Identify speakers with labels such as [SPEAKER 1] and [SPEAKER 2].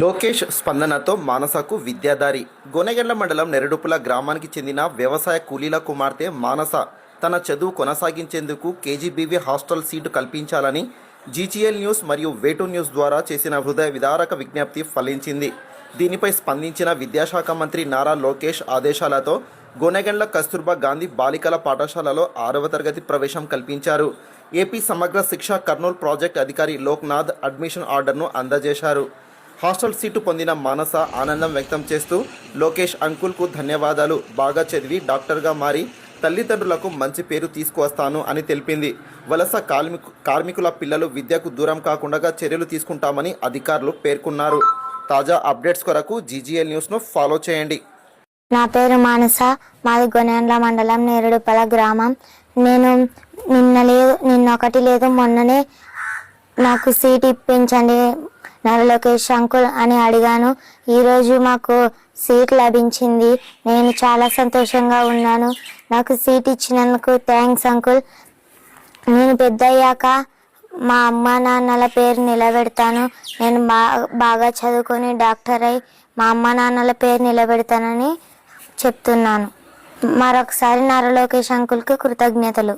[SPEAKER 1] లోకేష్ స్పందనతో మానసకు విద్యాదారి. గోనెగండ్ల మండలం నెరడుపుల గ్రామానికి చెందిన వ్యవసాయ కూలీల కుమార్తె మానస తన చదువు కొనసాగించేందుకు కేజీబీవీ హాస్టల్ సీటు కల్పించాలని జీజీఎల్ న్యూస్ మరియు వేటూ న్యూస్ ద్వారా చేసిన హృదయ విదారక విజ్ఞప్తి ఫలించింది. దీనిపై స్పందించిన విద్యాశాఖ మంత్రి నారా లోకేష్ ఆదేశాలతో గోనెగండ్ల కస్తూర్బా గాంధీ బాలికల పాఠశాలలో 6వ తరగతి ప్రవేశం కల్పించారు. ఏపీ సమగ్ర శిక్ష కర్నూలు ప్రాజెక్ట్ అధికారి లోక్నాథ్ అడ్మిషన్ ఆర్డర్ను అందజేశారు. హాస్టల్ సీటు పొందిన మానస ఆనందం వ్యక్తం చేస్తూ లోకేష్ అంకుల్కు ధన్యవాదాలు, బాగా చదివి డాక్టర్గా మారి తల్లిదండ్రులకు మంచి పేరు తీసుకువస్తాను అని తెలిపింది. వలస కార్మికుల పిల్లలు విద్యకు దూరం కాకుండా చర్యలు తీసుకుంటామని అధికారులు పేర్కొన్నారు. తాజా అప్డేట్స్ కొరకు జీజీఎల్ న్యూస్ను ఫాలో చేయండి.
[SPEAKER 2] నా పేరు మానస, మాది గోనెగండ్ల మండలం నేరేడుపల గ్రామం. నేను నిన్నొకటి లేదు మొన్ననే నాకు సీట్ ఇప్పించండి నారా లోకేష్ అంకుల్ అని అడిగాను. ఈరోజు మాకు సీట్ లభించింది. నేను చాలా సంతోషంగా ఉన్నాను. నాకు సీట్ ఇచ్చినందుకు థ్యాంక్స్ అంకుల్. నేను పెద్దయ్యాక మా అమ్మ నాన్నల పేరు నిలబెడతాను. నేను బాగా చదువుకొని డాక్టర్ అయి మా అమ్మ నాన్నల పేరు నిలబెడతానని చెప్తున్నాను. మరొకసారి నారా లోకేష్ అంకుల్కి కృతజ్ఞతలు.